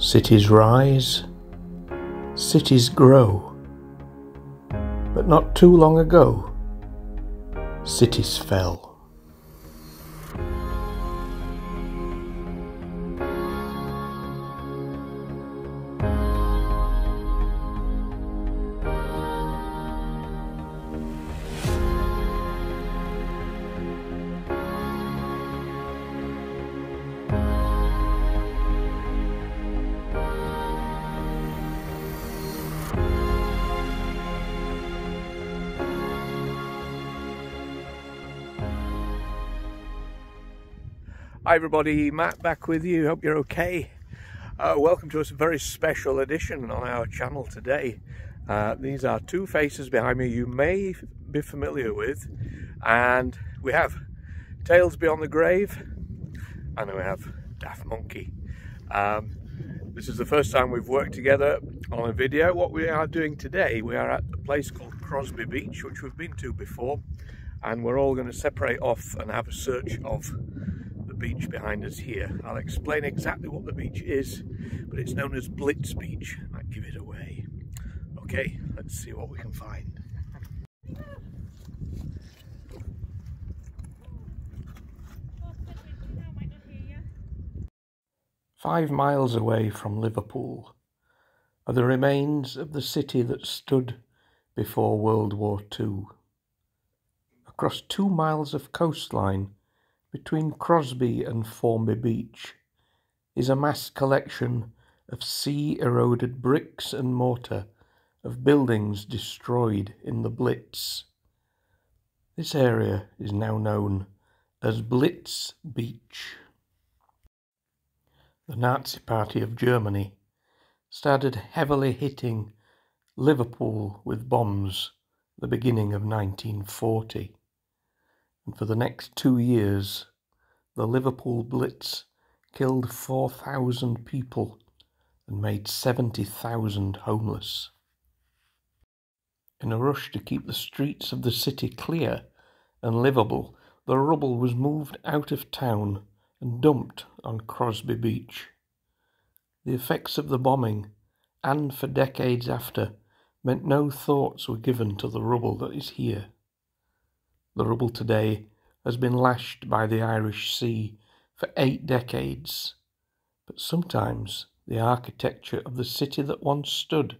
Cities rise, cities grow, but not too long ago, cities fell. Hi everybody, Matt back with you. Hope you're okay. Welcome to a very special edition on our channel today. These are two faces behind me you may be familiar with, and we have Tales Beyond the Grave and we have Daft Monkey. This is the first time we've worked together on a video. What we are doing today, we are at a place called Crosby Beach, which we've been to before, and we're all going to separate off and have a search of beach behind us here. I'll explain exactly what the beach is, but it's known as Blitz Beach. I might give it away. Okay, let's see what we can find. "5 miles away from Liverpool are the remains of the city that stood before World War II. Across 2 miles of coastline between Crosby and Formby Beach is a mass collection of sea-eroded bricks and mortar of buildings destroyed in the Blitz. This area is now known as Blitz Beach. The Nazi Party of Germany started heavily hitting Liverpool with bombs at the beginning of 1940. And for the next 2 years, the Liverpool Blitz killed 4,000 people and made 70,000 homeless. In a rush to keep the streets of the city clear and livable, the rubble was moved out of town and dumped on Crosby Beach. The effects of the bombing, and for decades after, meant no thoughts were given to the rubble that is here. The rubble today has been lashed by the Irish Sea for 8 decades, but sometimes the architecture of the city that once stood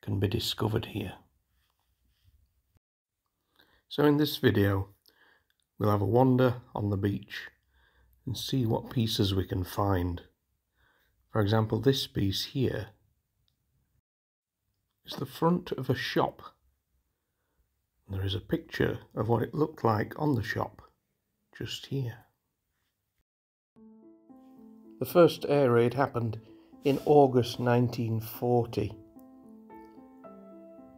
can be discovered here. So in this video, we'll have a wander on the beach and see what pieces we can find. For example, this piece here is the front of a shop. There is a picture of what it looked like on the shop, just here. The first air raid happened in August 1940.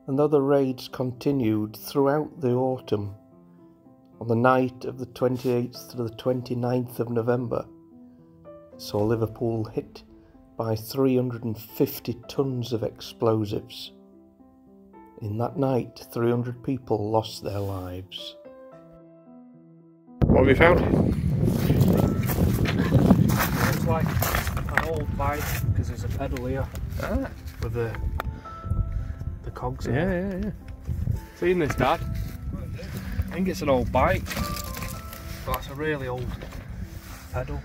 And though the raids continued throughout the autumn, on the night of the 28th to the 29th of November, saw Liverpool hit by 350 tons of explosives. In that night, 300 people lost their lives. What have you found? It's like an old bike, because there's a pedal here with the cogs in it. Yeah. Seen this, Dad? I think it's an old bike, but it's a really old pedal.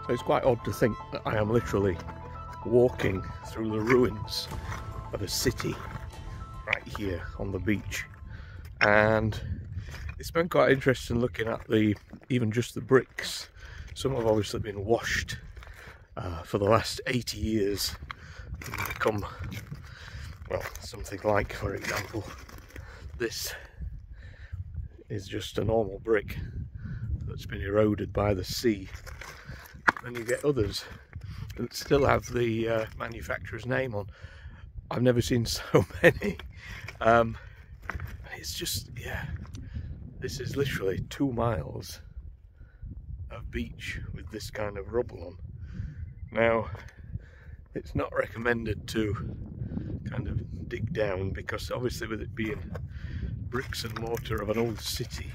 So it's quite odd to think that I am literally walking through the ruins of a city right here on the beach, and it's been quite interesting looking at even just the bricks. Some have obviously been washed for the last 80 years and become, well, something like, for example, this is just a normal brick that's been eroded by the sea. And you get others that still have the manufacturer's name on. I've never seen so many. It's just, yeah, this is literally 2 miles of beach with this kind of rubble on. Now, it's not recommended to kind of dig down, because obviously with it being bricks and mortar of an old city,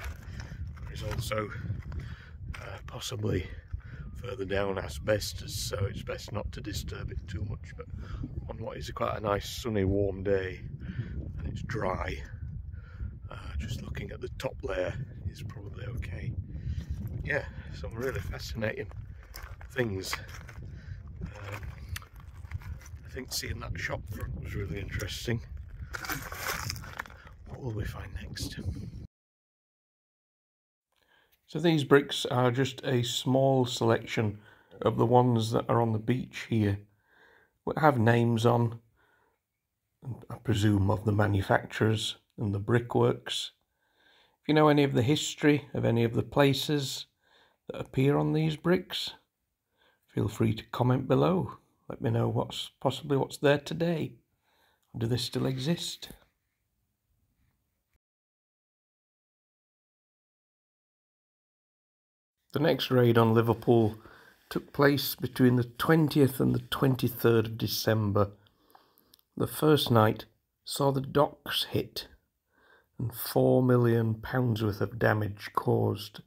there is also possibly further down asbestos, so it's best not to disturb it too much. But on what is quite a nice sunny warm day, and it's dry, just looking at the top layer is probably okay. Yeah, some really fascinating things. I think seeing that shop front was really interesting. What will we find next? So these bricks are just a small selection of the ones that are on the beach here. We have names on, I presume, of the manufacturers and the brickworks. If you know any of the history of any of the places that appear on these bricks, feel free to comment below. Let me know what's there today. Do they still exist? The next raid on Liverpool took place between the 20th and the 23rd of December. The first night saw the docks hit and £4 million worth of damage caused.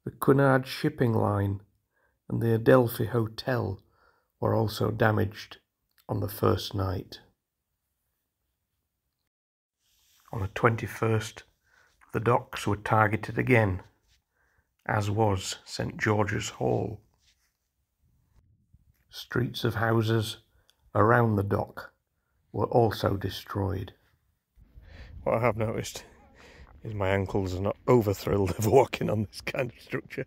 The Cunard shipping line and the Adelphi Hotel were also damaged on the first night. On the 21st, the docks were targeted again, as was St George's Hall. Streets of houses around the dock were also destroyed. What I have noticed is my ankles are not over thrilled of walking on this kind of structure.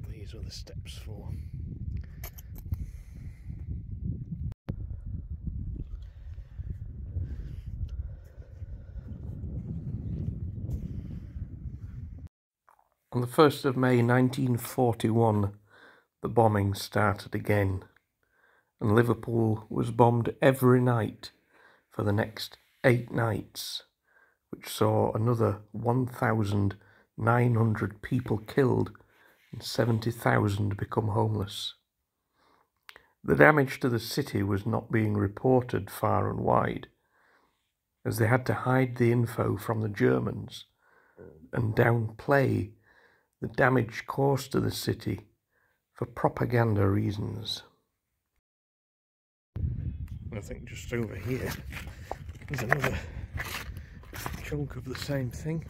These are the steps for. On the 1st of May 1941, the bombing started again, and Liverpool was bombed every night for the next 8 nights, which saw another 1,900 people killed and 70,000 become homeless. The damage to the city was not being reported far and wide, as they had to hide the info from the Germans and downplay the damage caused to the city for propaganda reasons. I think just over here there's another chunk of the same thing.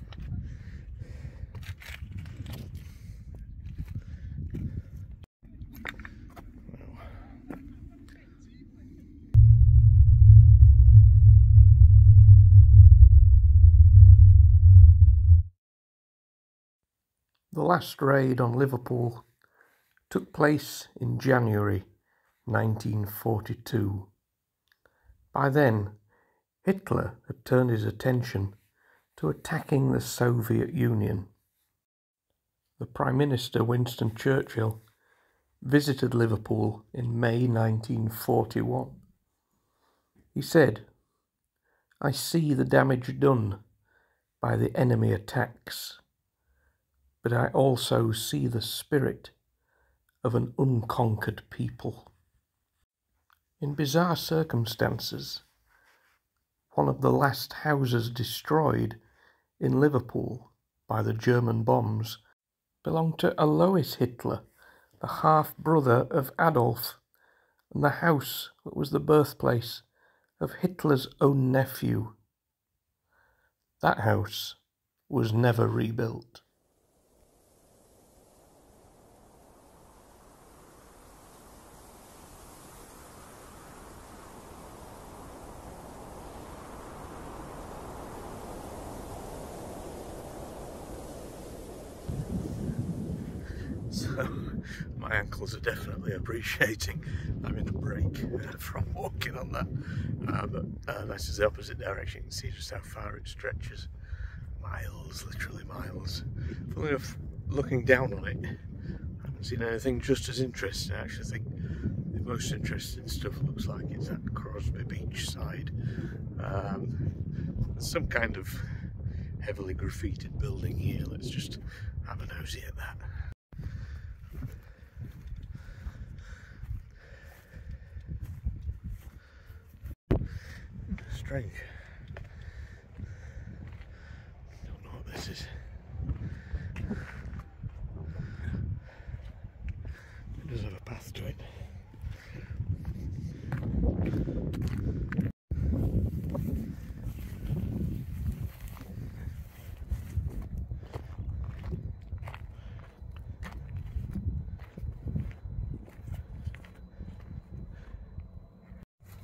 The last raid on Liverpool took place in January 1942. By then, Hitler had turned his attention to attacking the Soviet Union. The Prime Minister, Winston Churchill, visited Liverpool in May 1941. He said, "I see the damage done by the enemy attacks, but I also see the spirit of an unconquered people." In bizarre circumstances, one of the last houses destroyed in Liverpool by the German bombs belonged to Alois Hitler, the half-brother of Adolf, and the house that was the birthplace of Hitler's own nephew. That house was never rebuilt. So my my ankles are definitely appreciating having a break from walking on that. But this is the opposite direction. You can see just how far it stretches. Miles, literally miles. Funnily enough, looking down on it, I haven't seen anything just as interesting. I actually think the most interesting stuff looks like it's at Crosby Beach side. There's some kind of heavily graffitied building here. Let's just have a nosy at that. Strange. Don't know what this is. It does have a path to it.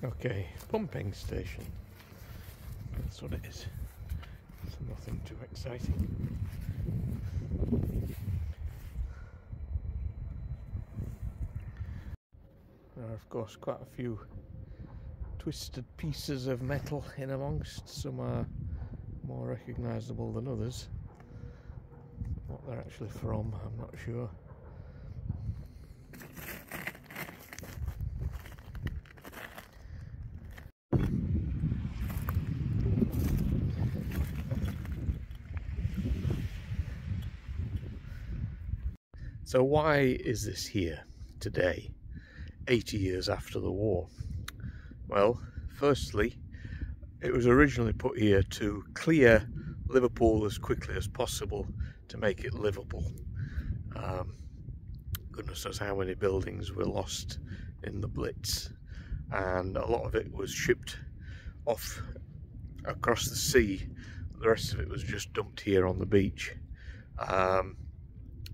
Okay, pumping station. That's what it is. It's nothing too exciting. There are of course quite a few twisted pieces of metal in amongst. Some are more recognisable than others. What they're actually from, I'm not sure. So why is this here today, 80 years after the war? Well, firstly, it was originally put here to clear Liverpool as quickly as possible to make it livable. Goodness knows how many buildings were lost in the Blitz, and a lot of it was shipped off across the sea. The rest of it was just dumped here on the beach.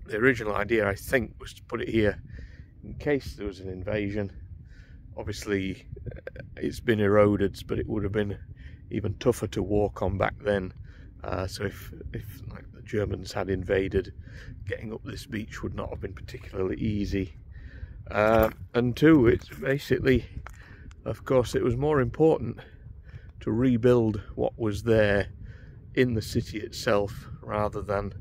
The original idea, I think, was to put it here in case there was an invasion. Obviously, it's been eroded, but it would have been even tougher to walk on back then. So if like the Germans had invaded, getting up this beach would not have been particularly easy. And two, it's basically, of course, it was more important to rebuild what was there in the city itself rather than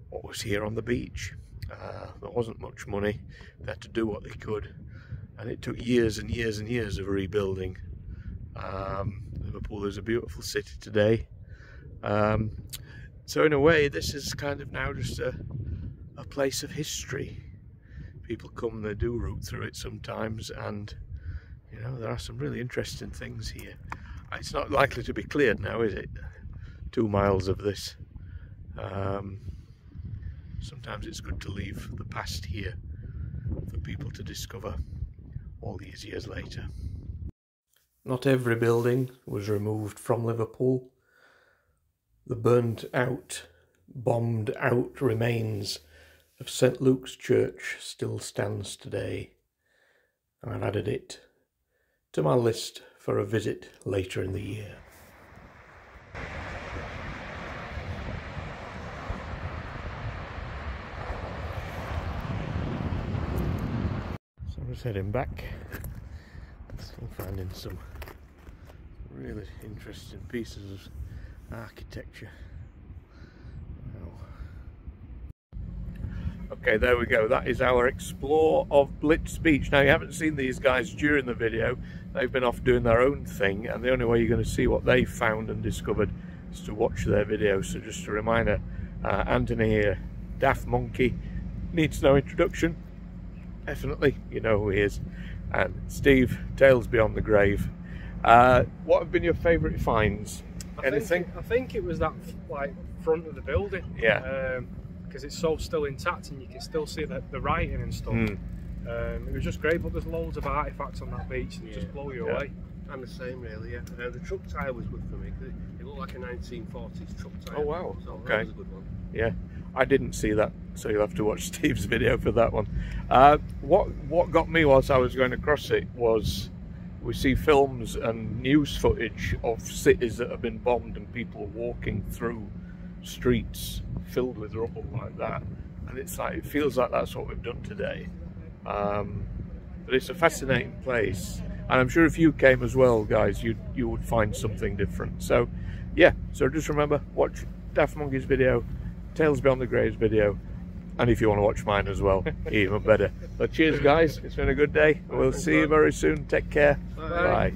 what was here on the beach. There wasn't much money. They had to do what they could, and it took years and years and years of rebuilding. Liverpool is a beautiful city today. So in a way, this is kind of now just a place of history. People come, they do route through it sometimes, and you know, there are some really interesting things here. It's not likely to be cleared now, is it? 2 miles of this. Sometimes it's good to leave the past here for people to discover all these years later. Not every building was removed from Liverpool. The burnt out, bombed out remains of St. Luke's Church still stands today, and I've added it to my list for a visit later in the year. Just heading back, still finding some really interesting pieces of architecture. Wow. Okay, there we go. That is our explore of Blitz Beach. Now, you haven't seen these guys during the video. They've been off doing their own thing, and the only way you're going to see what they found and discovered is to watch their videos. So just a reminder, Anthony here, Daft Monkey, needs no introduction. Definitely, you know who he is. And Steve, Tales Beyond the Grave. What have been your favourite finds? Anything? I think it was that like front of the building. Yeah. Because it's so still intact and you can still see the writing and stuff. It was just great, but there's loads of artefacts on that beach that just blow you away. I'm the same, really. Yeah. The truck tyre was good for me because it looked like a 1940s truck tyre. Oh wow! So okay. That was a good one. Yeah. I didn't see that, so you'll have to watch Steve's video for that one. What got me whilst I was going across it was we see films and news footage of cities that have been bombed and people walking through streets filled with rubble like that, and it's like, it feels like that's what we've done today. But it's a fascinating place, and I'm sure if you came as well, guys, you would find something different. So yeah, so just remember, watch Daft Monkey's video, Tales Beyond the Graves video, and if you want to watch mine as well, even better. But cheers guys, it's been a good day. We'll see you very soon. Take care. Bye.